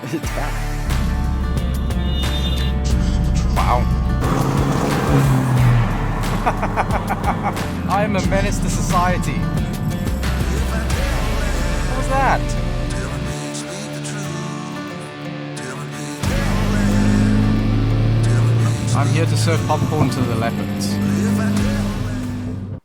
It's back. Wow. I am a menace to society. What was that? I'm here to serve popcorn to the leopards.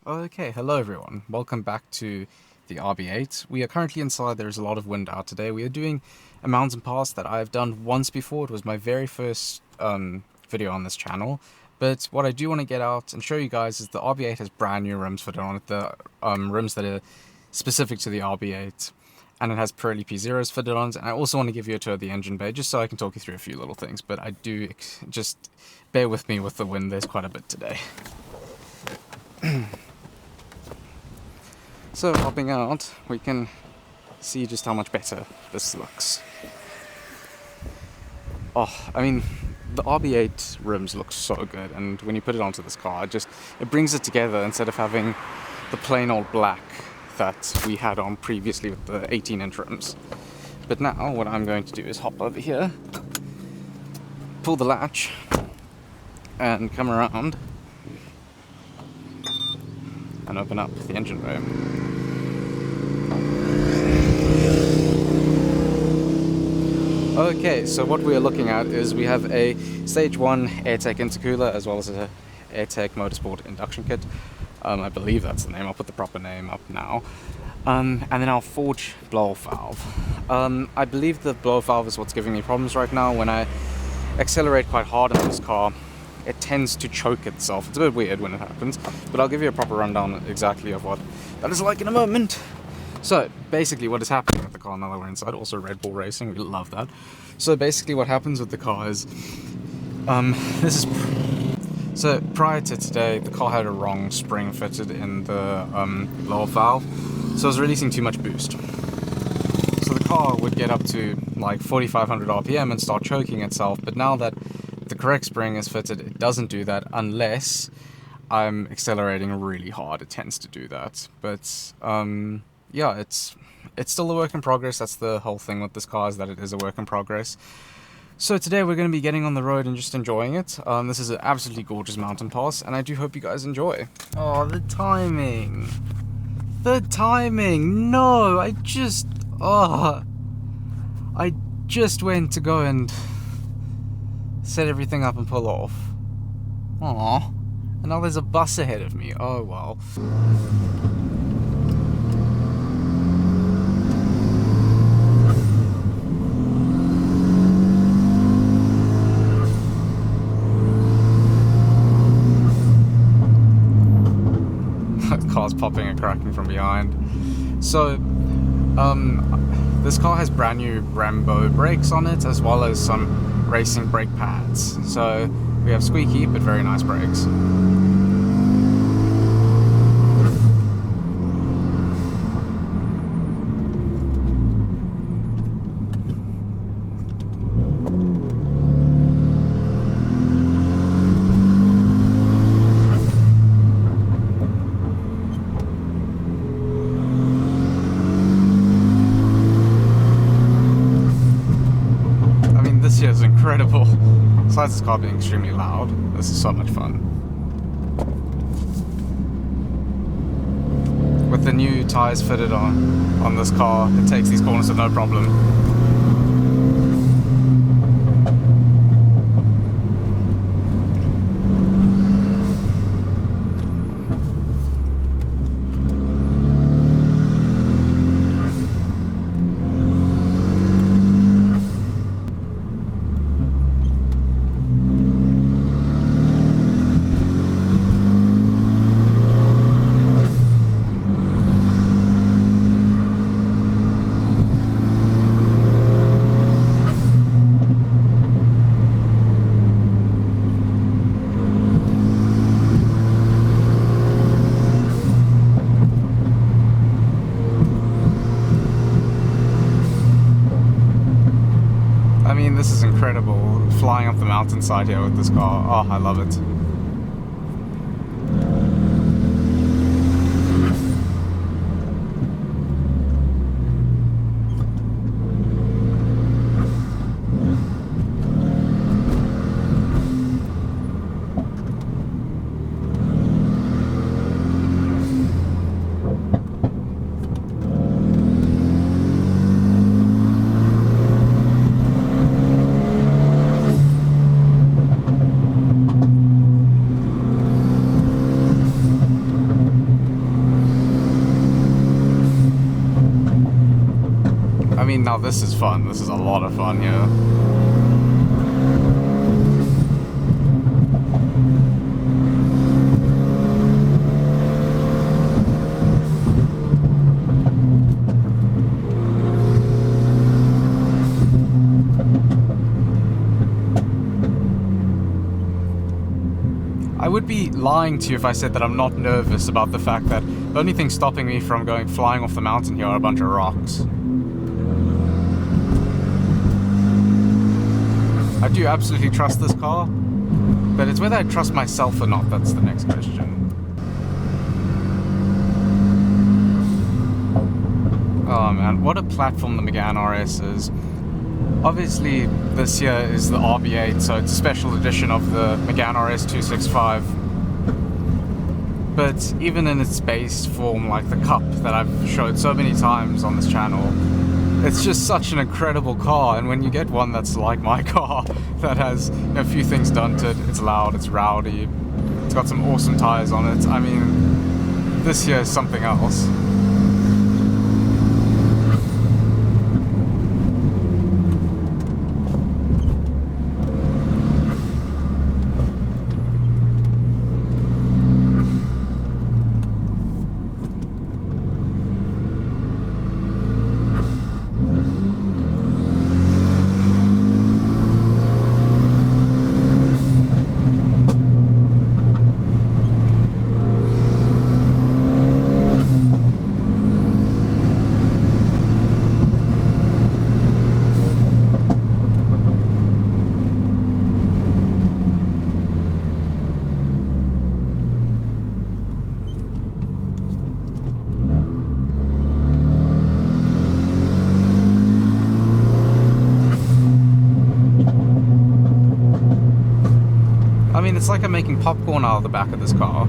Okay, hello everyone. Welcome back to the RB8. We are currently inside. There is a lot of wind out today. We are doing a mountain pass that I've done once before. It was my very first video on this channel. But what I do want to get out and show you guys is the RB8 has brand new rims fitted on it. The rims that are specific to the RB8. And it has Pirelli P0s fitted on it. And I also want to give you a tour of the engine bay just so I can talk you through a few little things. But I do just bear with me with the wind. There's quite a bit today. So hopping out, we can see just how much better this looks. Oh, I mean, the RB8 rims look so good, and when you put it onto this car, it brings it together instead of having the plain old black that we had on previously with the 18-inch rims. But now what I'm going to do is hop over here, pull the latch, and come around and open up the engine bay. Okay, so what we are looking at is we have a Stage 1 AirTech intercooler as well as a AirTech Motorsport induction kit. I believe that's the name. I'll put the proper name up now. And then our forge blow-off valve. I believe the blow-off valve is what's giving me problems right now. When I accelerate quite hard in this car, it tends to choke itself. It's a bit weird when it happens, but I'll give you a proper rundown exactly of what that is like in a moment. So basically what is happening with the car now that we're inside, also Red Bull Racing, we love that. So basically what happens with the car is, so prior to today, the car had a wrong spring fitted in the blow-off valve, so it was releasing too much boost. So the car would get up to like 4,500 RPM and start choking itself, but now that the correct spring is fitted, it doesn't do that unless I'm accelerating really hard. It tends to do that, but yeah, it's still a work in progress. That's the whole thing with this car, is that it is a work in progress. So today we're going to be getting on the road and just enjoying it. This is an absolutely gorgeous mountain pass, and I do hope you guys enjoy. Oh, the timing. The timing. No, I just went to go and set everything up and pull off. Aww. And now there's a bus ahead of me. Oh, well. Car's popping and cracking from behind. So this car has brand new Brembo brakes on it, as well as some racing brake pads. So we have squeaky but very nice brakes. Is incredible. Besides this car being extremely loud, this is so much fun. With the new tyres fitted on this car, it takes these corners with no problem. This is incredible, flying up the mountainside here with this car. Oh, I love it. this is fun. This is a lot of fun here. I would be lying to you if I said that I'm not nervous about the fact that the only thing stopping me from going flying off the mountain here are a bunch of rocks. I do absolutely trust this car, but it's whether I trust myself or not that's the next question. Oh man, what a platform the Megane RS is. Obviously, this here is the RB8, so it's a special edition of the Megane RS 265. But even in its base form, like the Cup that I've showed so many times on this channel, it's just such an incredible car. And when you get one that's like my car, that has a few things done to it, it's loud, it's rowdy, it's got some awesome tires on it. I mean, this here is something else. I mean, it's like I'm making popcorn out of the back of this car.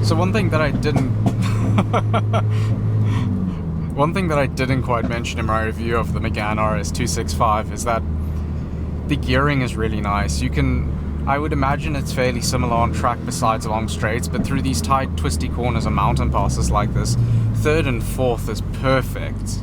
So one thing that I didn't quite mention in my review of the Megane RS 265 is that the gearing is really nice. I would imagine it's fairly similar on track besides along straights, but through these tight, twisty corners and mountain passes like this, third and fourth is perfect.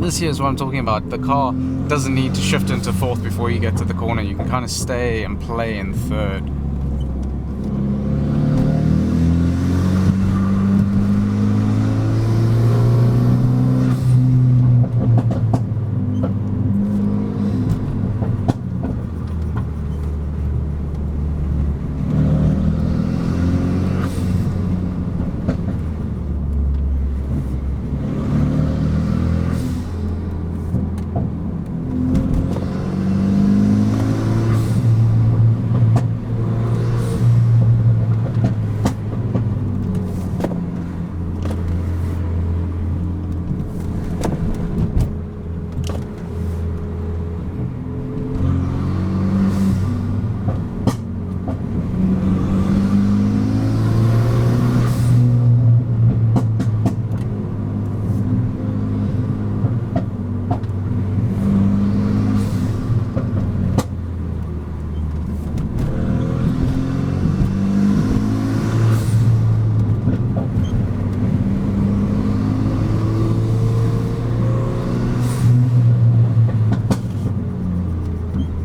This here is what I'm talking about. The car doesn't need to shift into fourth before you get to the corner. You can kind of stay and play in third.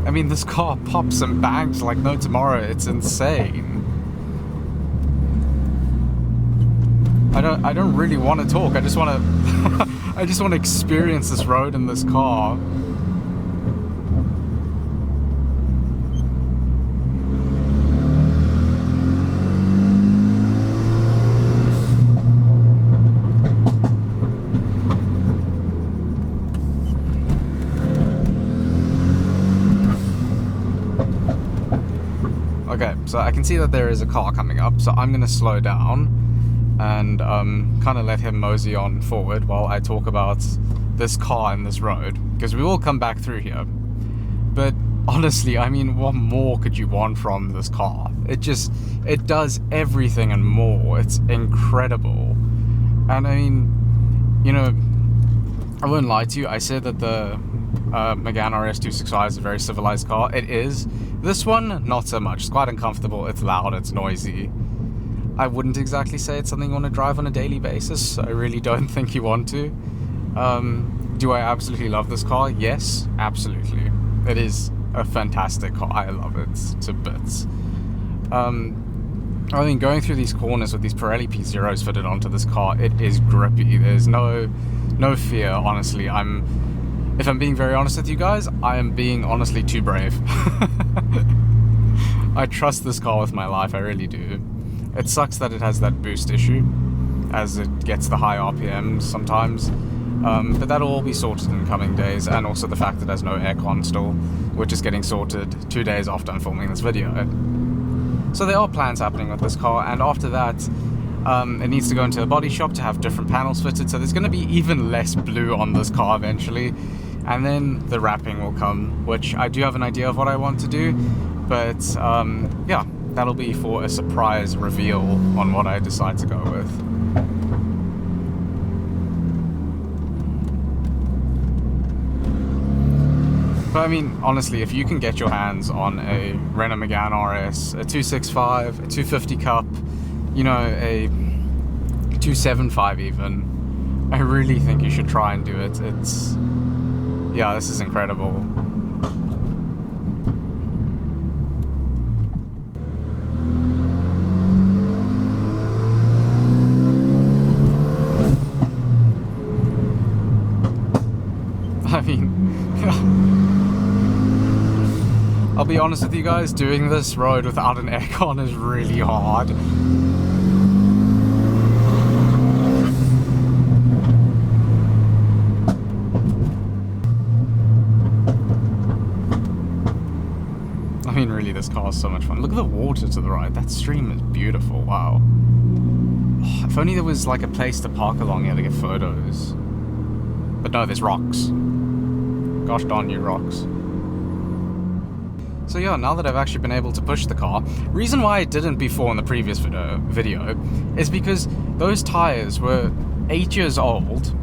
I mean, this car pops and bangs like no tomorrow. It's insane. I don't really want to talk. I just want to I just want to experience this road in this car. Okay, so I can see that there is a car coming up, so I'm going to slow down and kind of let him mosey on forward while I talk about this car and this road, because we will come back through here. But honestly, I mean, what more could you want from this car? It does everything and more. It's incredible. And I mean, you know, I won't lie to you, I said that the Megane RS265 is a very civilized car. It is. This one, not so much. It's quite uncomfortable, it's loud, it's noisy. I wouldn't exactly say it's something you want to drive on a daily basis. I really don't think you want to. Do I absolutely love this car? Yes, absolutely. It is a fantastic car. I love it to bits. I mean, going through these corners with these Pirelli P0s fitted onto this car, it is grippy. There's no fear, honestly. If I'm being very honest with you guys, I am being honestly too brave. I trust this car with my life, I really do. It sucks that it has that boost issue, as it gets the high RPMs sometimes. But that'll all be sorted in coming days, and also the fact that it has no aircon still, which is getting sorted 2 days after I'm filming this video. So there are plans happening with this car, and after that, it needs to go into a body shop to have different panels fitted, so there's going to be even less blue on this car eventually. And then the wrapping will come, which I do have an idea of what I want to do, but yeah, that'll be for a surprise reveal on what I decide to go with. But I mean, honestly, if you can get your hands on a Renault Megane RS, a 265, a 250 Cup, you know, a 275 even, I really think you should try and do it. Yeah, this is incredible. I mean, I'll be honest with you guys, doing this road without an aircon is really hard. I mean, really, this car is so much fun. Look at the water to the right. That stream is beautiful. Wow. Oh, if only there was like a place to park along here to get photos. But no, there's rocks. Gosh darn you, rocks. So yeah, now that I've actually been able to push the car, reason why I didn't before in the previous video is because those tires were 8 years old.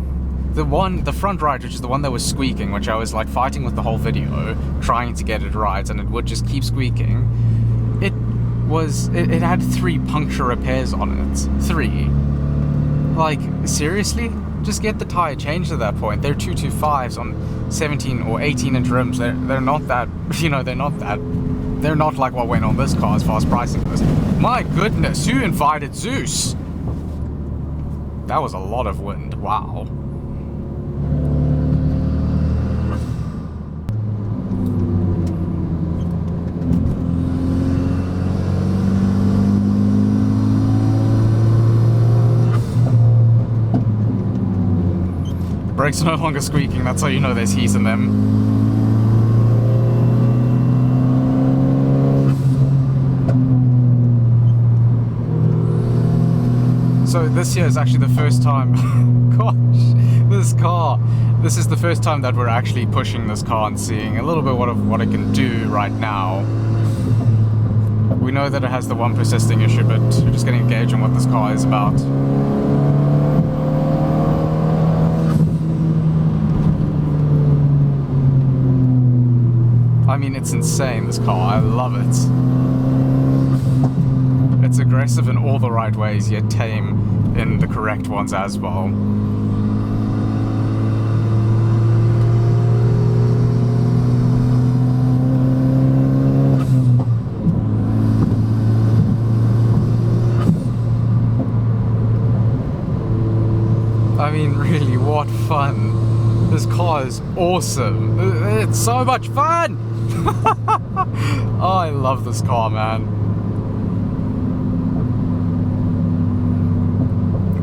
The front right, which is the one that was squeaking, which I was like fighting with the whole video, trying to get it right, and it would just keep squeaking. It had 3 puncture repairs on it. 3. Like, seriously? Just get the tire changed at that point. They're 225s on 17 or 18-inch rims. They're not that, you know, they're not like what went on this car as far as pricing goes. My goodness, who invited Zeus? That was a lot of wind. Wow. Brakes are no longer squeaking, that's how you know there's heat in them. So this year is actually the first time, gosh, this is the first time that we're actually pushing this car and seeing a little bit what it can do right now. We know that it has the one persisting issue, but we're just getting a gauge on what this car is about. I mean, it's insane, this car. I love it. It's aggressive in all the right ways, yet tame in the correct ones as well. I mean, really, what fun. This car is awesome. It's so much fun! Oh, I love this car, man.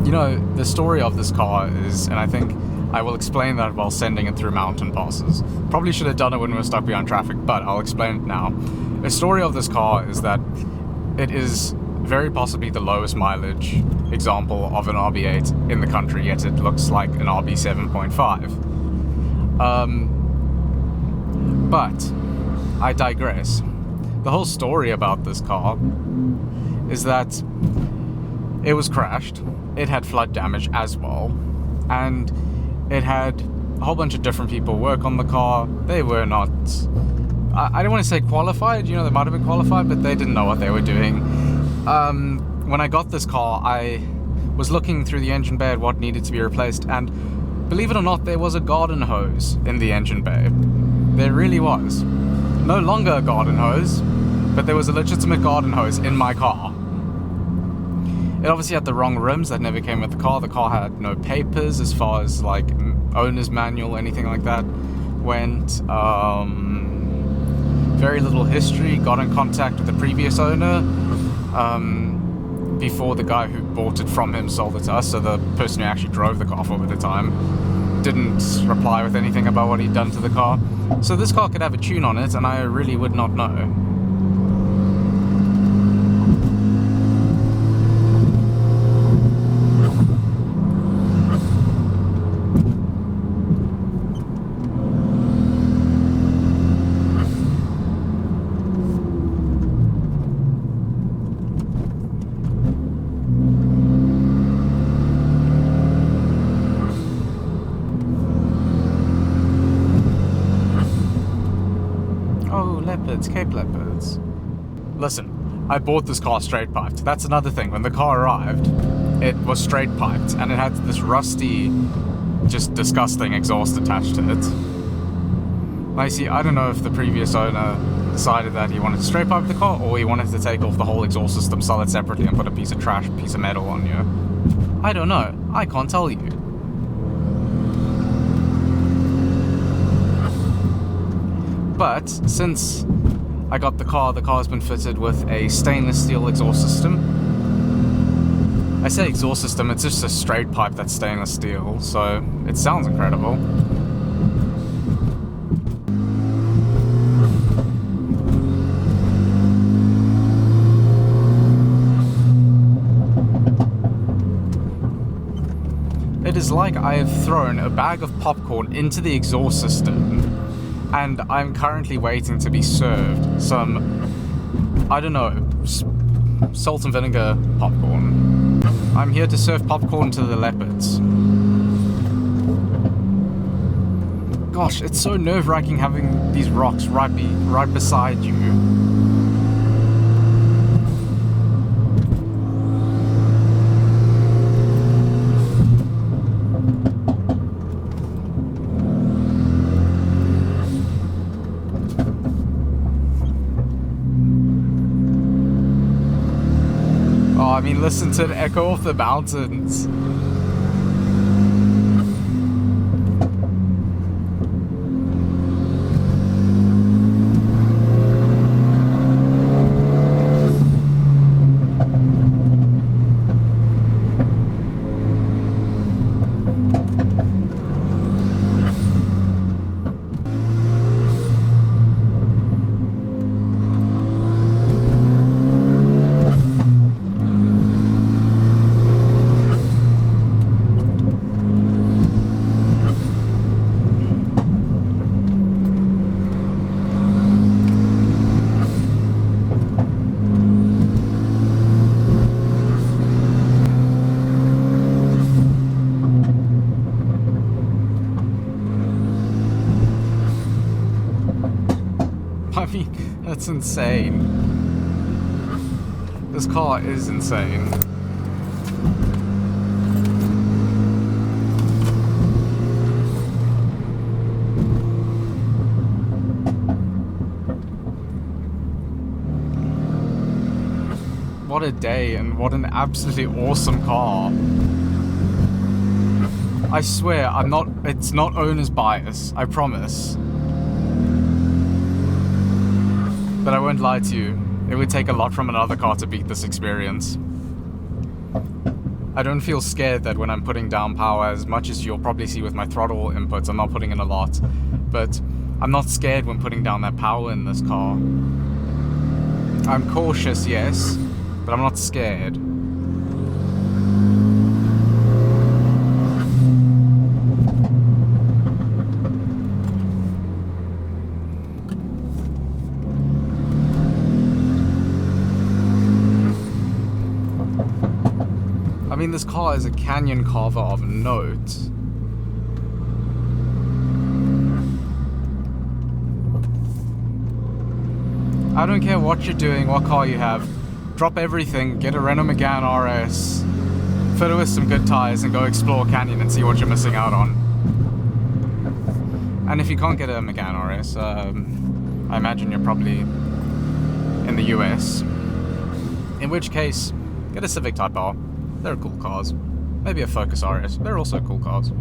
You know, the story of this car is, and I think I will explain that while sending it through mountain passes. Probably should have done it when we were stuck behind traffic, but I'll explain it now. The story of this car is that it is very possibly the lowest mileage example of an RB8 in the country, yet it looks like an RB7.5. But I digress. The whole story about this car is that it was crashed, it had flood damage as well, and it had a whole bunch of different people work on the car. They were not, I don't want to say qualified, you know, they might have been qualified, but they didn't know what they were doing. When I got this car, I was looking through the engine bay at what needed to be replaced, and believe it or not, there was a garden hose in the engine bay. There really was. No longer a garden hose, but there was a legitimate garden hose in my car. It obviously had the wrong rims that never came with the car. The car had no papers as far as like owner's manual, anything like that went. Very little history. Got in contact with the previous owner before the guy who bought it from him sold it to us. So the person who actually drove the car for it at the time didn't reply with anything about what he'd done to the car. So this car could have a tune on it, and I really would not know. Cape leopards. Listen, I bought this car straight piped. That's another thing. When the car arrived, it was straight piped, and it had this rusty, just disgusting exhaust attached to it. Now, you see, I don't know if the previous owner decided that he wanted to straight pipe the car, or he wanted to take off the whole exhaust system, sell it separately, and put a piece of trash, piece of metal on you. I don't know. I can't tell you. But since I got the car's been fitted with a stainless steel exhaust system. I say exhaust system, it's just a straight pipe that's stainless steel, so it sounds incredible. It is like I have thrown a bag of popcorn into the exhaust system, and I'm currently waiting to be served some, I don't know, salt and vinegar popcorn. I'm here to serve popcorn to the leopards. Gosh, it's so nerve-wracking having these rocks right beside you. I mean, listen to the echo of the mountains. I mean, that's insane. This car is insane. What a day, and what an absolutely awesome car. I swear, I'm not, it's not owner's bias, I promise. But I won't lie to you, it would take a lot from another car to beat this experience. I don't feel scared that when I'm putting down power, as much as you'll probably see with my throttle inputs, I'm not putting in a lot. But I'm not scared when putting down that power in this car. I'm cautious, yes, but I'm not scared. I mean, this car is a canyon carver of note. I don't care what you're doing, what car you have. Drop everything, get a Renault Megane RS, fill it with some good tires, and go explore canyon and see what you're missing out on. And if you can't get a Megane RS, I imagine you're probably in the US. In which case, get a Civic Type R. They're cool cars. Maybe a Focus RS. They're also cool cars.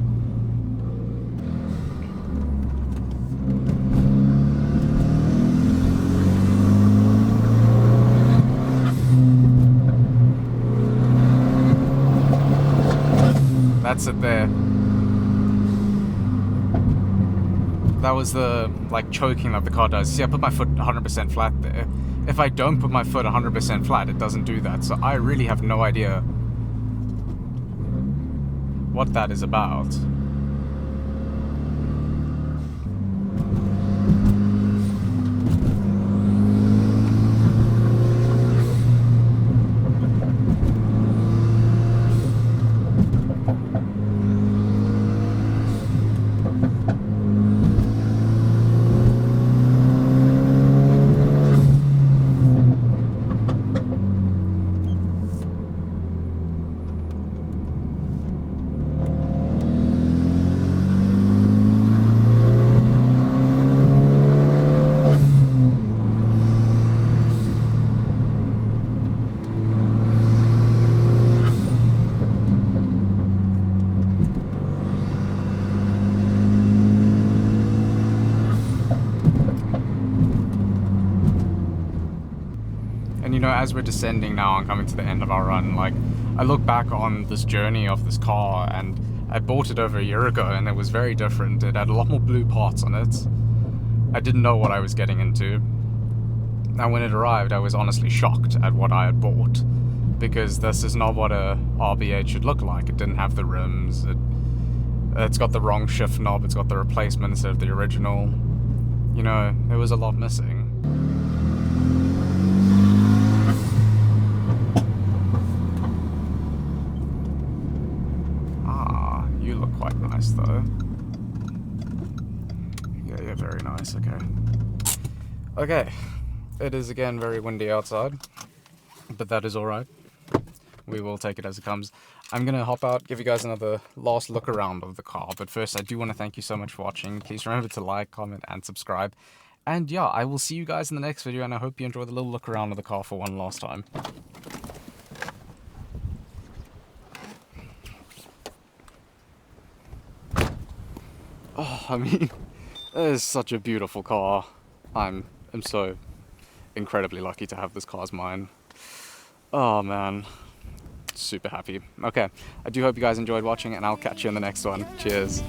That's it there. That was the, like, choking that the car does. See, I put my foot 100% flat there. If I don't put my foot 100% flat, it doesn't do that. So I really have no idea what that is about. And you know, as we're descending now and coming to the end of our run, like, I look back on this journey of this car, and I bought it over a year ago, and it was very different. It had a lot more blue parts on it. I didn't know what I was getting into. And when it arrived, I was honestly shocked at what I had bought, because this is not what a RB8 should look like. It didn't have the rims. It's got the wrong shift knob. It's got the replacement instead of the original. You know, there was a lot missing. You look quite nice, though. Yeah, very nice, okay. Okay, it is again very windy outside, but that is alright. We will take it as it comes. I'm gonna hop out, give you guys another last look around of the car, but first I do want to thank you so much for watching. Please remember to like, comment, and subscribe. And yeah, I will see you guys in the next video, and I hope you enjoy the little look around of the car for one last time. Oh, I mean, it is such a beautiful car. I'm so incredibly lucky to have this car as mine. Oh man, super happy. Okay, I do hope you guys enjoyed watching, and I'll catch you in the next one. Cheers.